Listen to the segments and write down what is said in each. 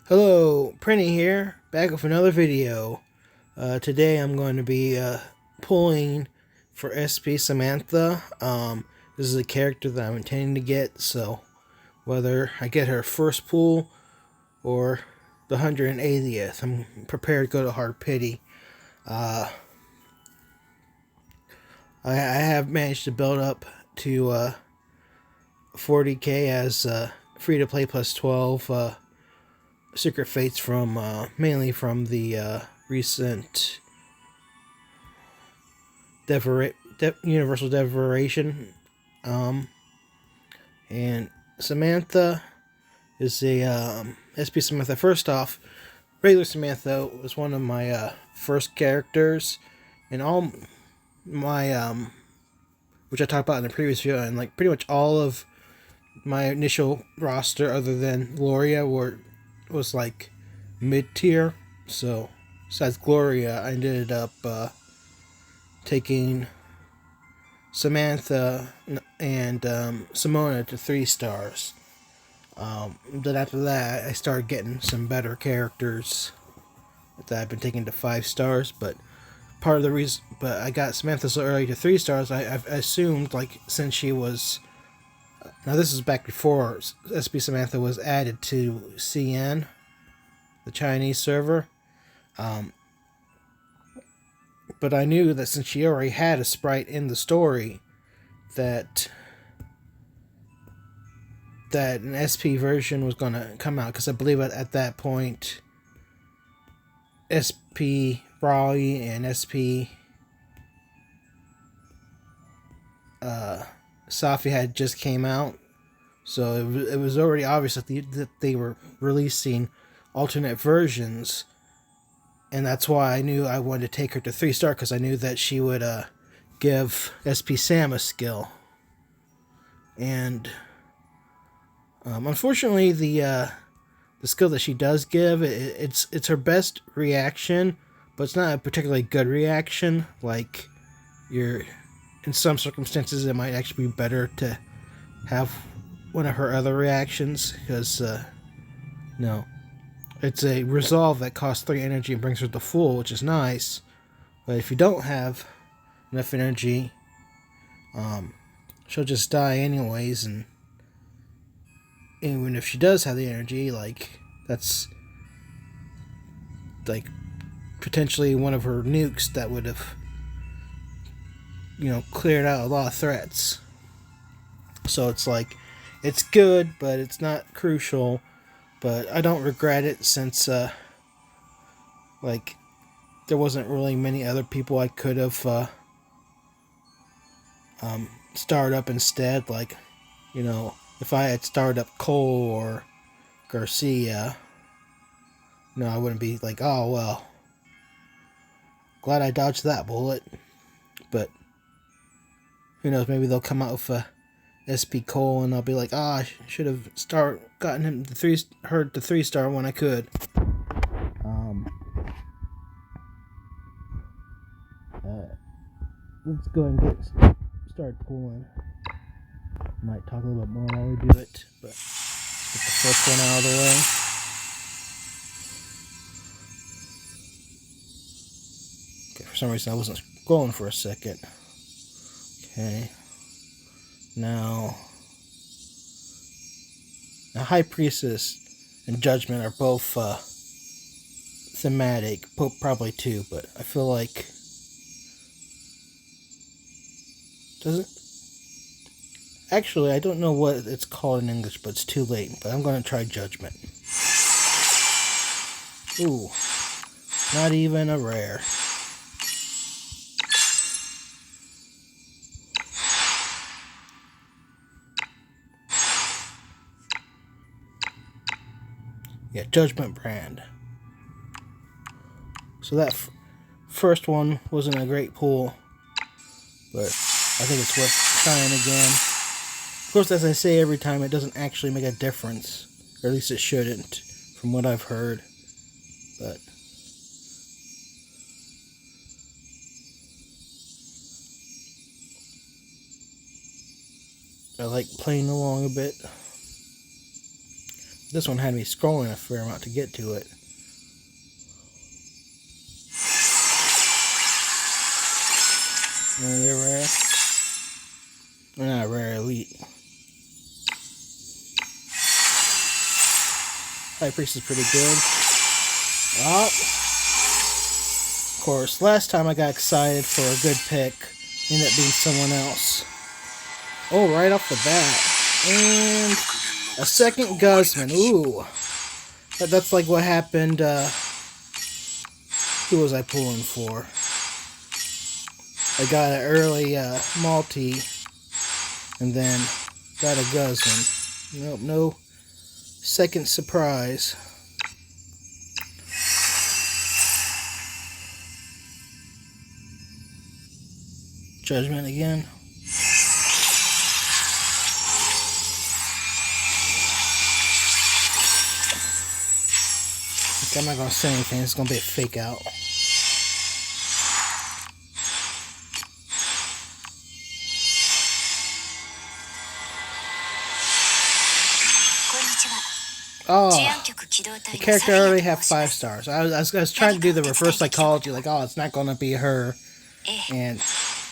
Hello, Prinny here, back with another video. Today I'm going to be pulling for SP Samantha. This is a character that I'm intending to get, so whether I get her first pull or the 180th, I'm prepared to go to hard pity. I have managed to build up to 40k as free to play plus 12 secret fates from mainly from the recent Universal Devoration. And Samantha is a SP Samantha. First off, regular Samantha was one of my first characters, and all my which I talked about in the previous video, and like pretty much all of my initial roster, other than Gloria, was like mid tier. So besides Gloria, I ended up taking Samantha and Simona to 3 stars. Then after that, I started getting some better characters that I've been taking to 5 stars. But part of the reason, but I got Samantha so early to 3 stars, I've assumed, like, since she was, now this is back before SP Samantha was added to CN, the Chinese server. But I knew that since she already had a sprite in the story, that an SP version was going to come out, because I believe at that point SP Brawley and SP Safi had just came out, so it was already obvious that they were releasing alternate versions, and that's why I knew I wanted to take her to 3 star, because I knew that she would give SP Sam a skill. And unfortunately, the skill that she does give, it's her best reaction, but it's not a particularly good reaction. Like, in some circumstances, it might actually be better to have one of her other reactions, because no, it's a resolve that costs 3 energy and brings her to full, which is nice. But if you don't have enough energy, she'll just die anyways, and even if she does have the energy, like, that's like potentially one of her nukes that would have, cleared out a lot of threats. So it's like, it's good, but it's not crucial. But I don't regret it, since like, there wasn't really many other people I could have started up instead. Like, if I had started up Cole or Garcia, I wouldn't be like, oh well, glad I dodged that bullet. But who knows, maybe they'll come out with a SP Cole, and I'll be like, I should have gotten him to 3 star when I could. Let's go ahead and start pulling. Might talk a little bit more while we do it, but let's get the first one out of the way. Okay, for some reason I wasn't scrolling for a second. Okay. Now High Priestess and Judgment are both thematic, probably 2, but I feel like actually, I don't know what it's called in English, but it's too late. But I'm going to try Judgment. Ooh, not even a rare. Yeah, Judgment brand. So that first one wasn't a great pull, but I think it's worth trying again. Of course, as I say every time, it doesn't actually make a difference, or at least it shouldn't, from what I've heard. But I like playing along a bit. this one had me scrolling a fair amount to get to it. They're rare. They're not rare, elite. High Priest is pretty good. Oh. Of course, last time I got excited for a good pick, ended up being someone else. Oh, right off the bat. And a second Guzman. Ooh. That's like what happened. Who was I pulling for? I got an early multi, and then got a Guzman. Nope, no second surprise. Judgment again. Okay, I'm not gonna say anything. It's gonna be a fake out. Oh, the character already have 5 stars. I was trying to do the reverse psychology, like, oh, it's not gonna be her. And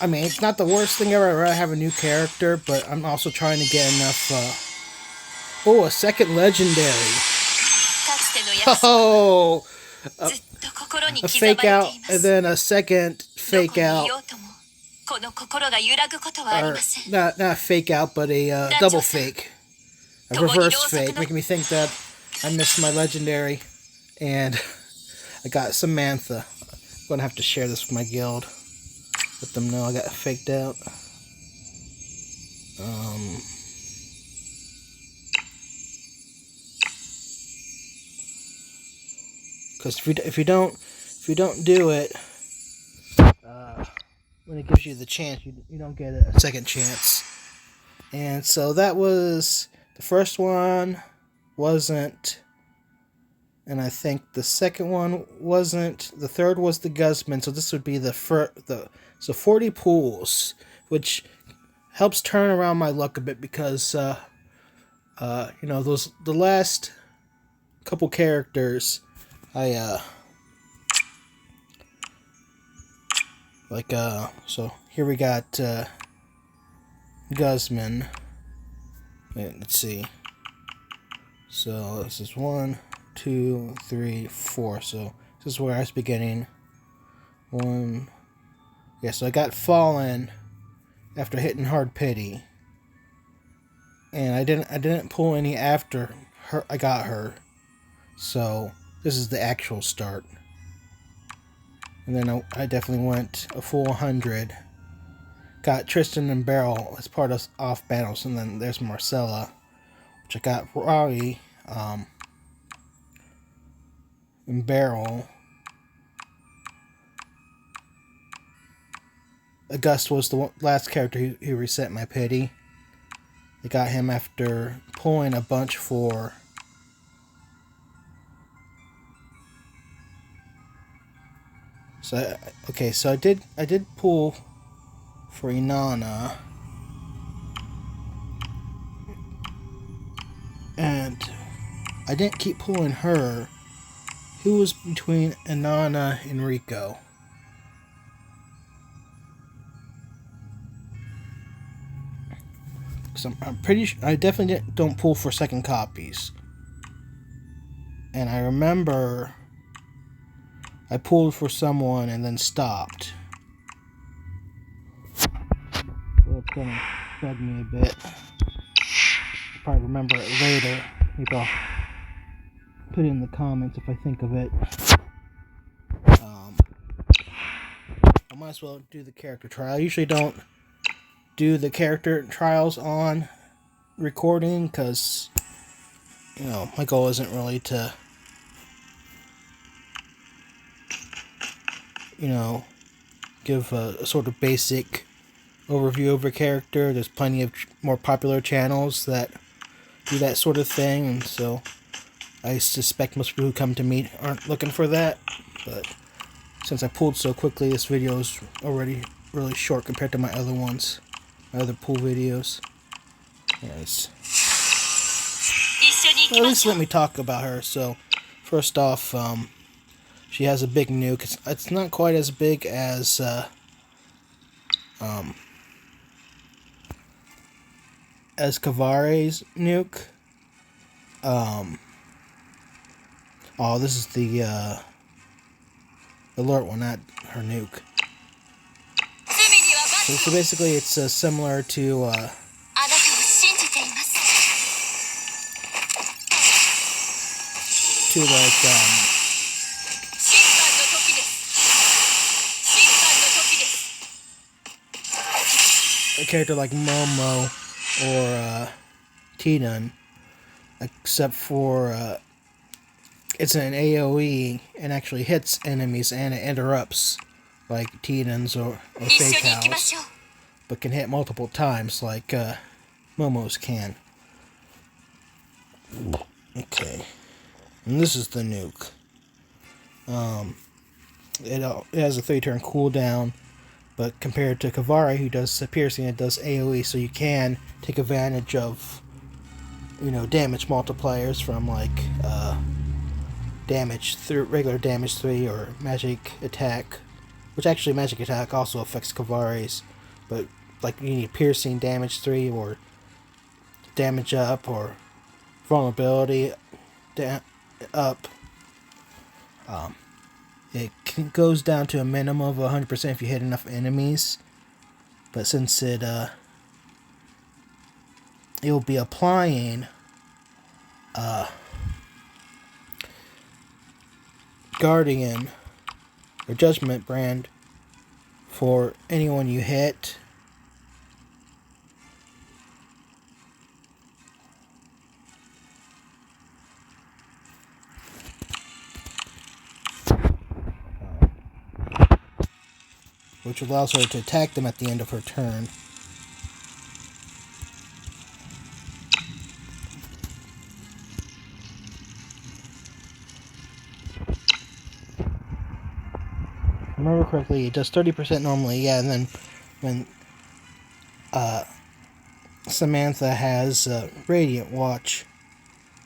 I mean, it's not the worst thing ever. I'd rather have a new character, but I'm also trying to get enough. Oh, a second legendary. Oh, a fake out, and then a second fake out. Or, not a fake out, but a double fake. A reverse fake, making me think that I missed my legendary, and I got Samantha. I'm gonna have to share this with my guild. Let them know I got faked out. Because if you don't do it, when it gives you the chance, you don't get a second chance. And so that was the first one. Wasn't, and I think the second one wasn't. The third was the Guzman, so this would be so 40 pools, which helps turn around my luck a bit because the last couple characters so here we got Guzman. Wait, let's see. So this is 1, 2, 3, 4. So this is where I was beginning. 1. Yeah, so I got Fallen after hitting Hard Pity. And I didn't pull any after her. I got her. So this is the actual start. And then I definitely went a full 100. Got Tristan and Beryl as part of off battles, and then there's Marcella, which I got Robbie and Beryl. August was the last character who reset my pity. I got him after pulling a bunch for so I did pull for Inanna, and I didn't keep pulling her. Who was between Inanna and Rico? Because I'm pretty sure I definitely don't pull for second copies. And I remember I pulled for someone and then stopped. So that's gonna bug me a bit. I'll probably remember it later. Maybe I'll put it in the comments if I think of it. I might as well do the character trial. I usually don't do the character trials on recording because, my goal isn't really to, give a sort of basic overview of a character. There's plenty of more popular channels that do that sort of thing, and so I suspect most people who come to me aren't looking for that. But since I pulled so quickly, this video is already really short compared to my other ones, my other pool videos. Yes. at least let me talk about her. So, first off, she has a big nuke. It's not quite as big as Kavare's nuke. Oh, this is the alert one, not her nuke. So basically, it's similar to like a character like Momo or T-Nun, except for it's an AoE and actually hits enemies and it interrupts like T-Nuns or Fake House, but can hit multiple times like Momo's can. Okay, and this is the nuke. It has a 3-turn cooldown, but compared to Kavare, who does piercing, it does AoE, so you can take advantage of, damage multipliers from like regular damage 3 or magic attack, which actually magic attack also affects Kavare's, but like you need piercing damage 3 or damage up or vulnerability up. It goes down to a minimum of 100% if you hit enough enemies, but since it will be applying Guardian or Judgment Brand for anyone you hit. Which allows her to attack them at the end of her turn. Remember correctly, it does 30% normally, yeah, and then when Samantha has Radiant Watch,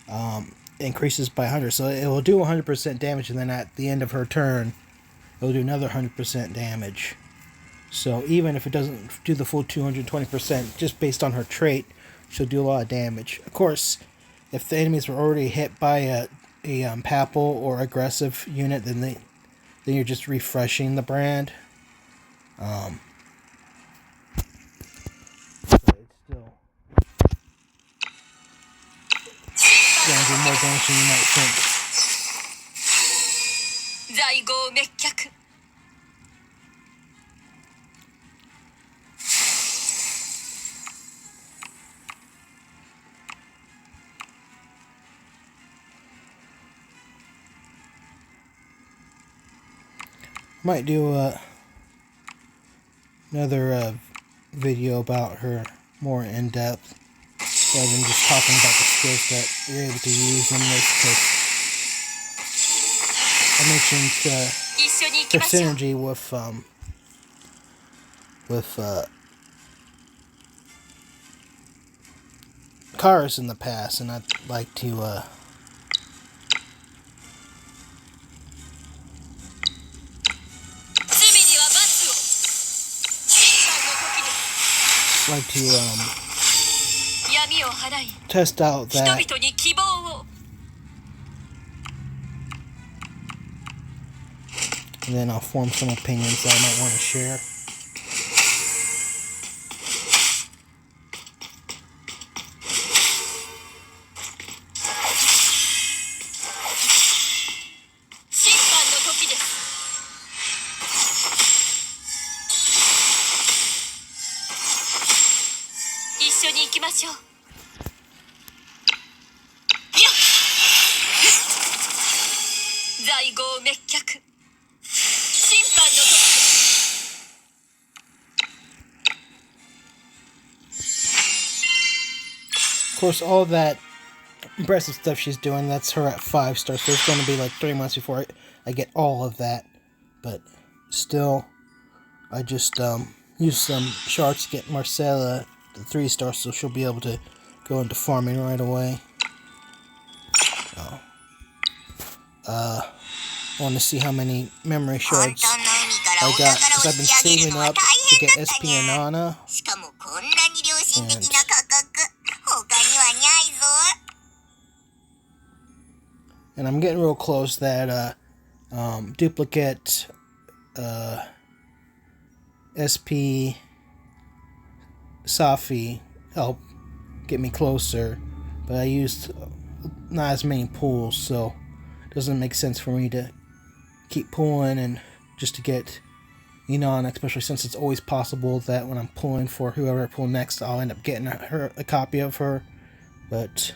it increases by 100, so it will do 100% damage, and then at the end of her turn, it will do another 100% damage. So even if it doesn't do the full 220%, just based on her trait, she'll do a lot of damage. Of course, if the enemies were already hit by a Papal or aggressive unit, then you're just refreshing the brand. But it's still gonna do more damage than you might think. Might do another video about her more in depth, rather than just talking about the skills that you're able to use in this. Because I mentioned her synergy with Karis in the past, and I'd like to test out that, and then I'll form some opinions that I might want to share. Of course, all that impressive stuff she's doing, that's her at 5 stars, so it's going to be like 3 months before I get all of that. But still, I just used some shards to get Marcella the 3 stars, so she'll be able to go into farming right away. I want to see how many memory shards I got, because I've been saving up to get SP and Nana. And I'm getting real close that duplicate SP Safi helped get me closer, but I used not as many pulls, so it doesn't make sense for me to keep pulling and just to get Enon, especially since it's always possible that when I'm pulling for whoever I pull next, I'll end up getting a copy of her. But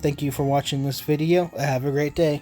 thank you for watching this video. Have a great day.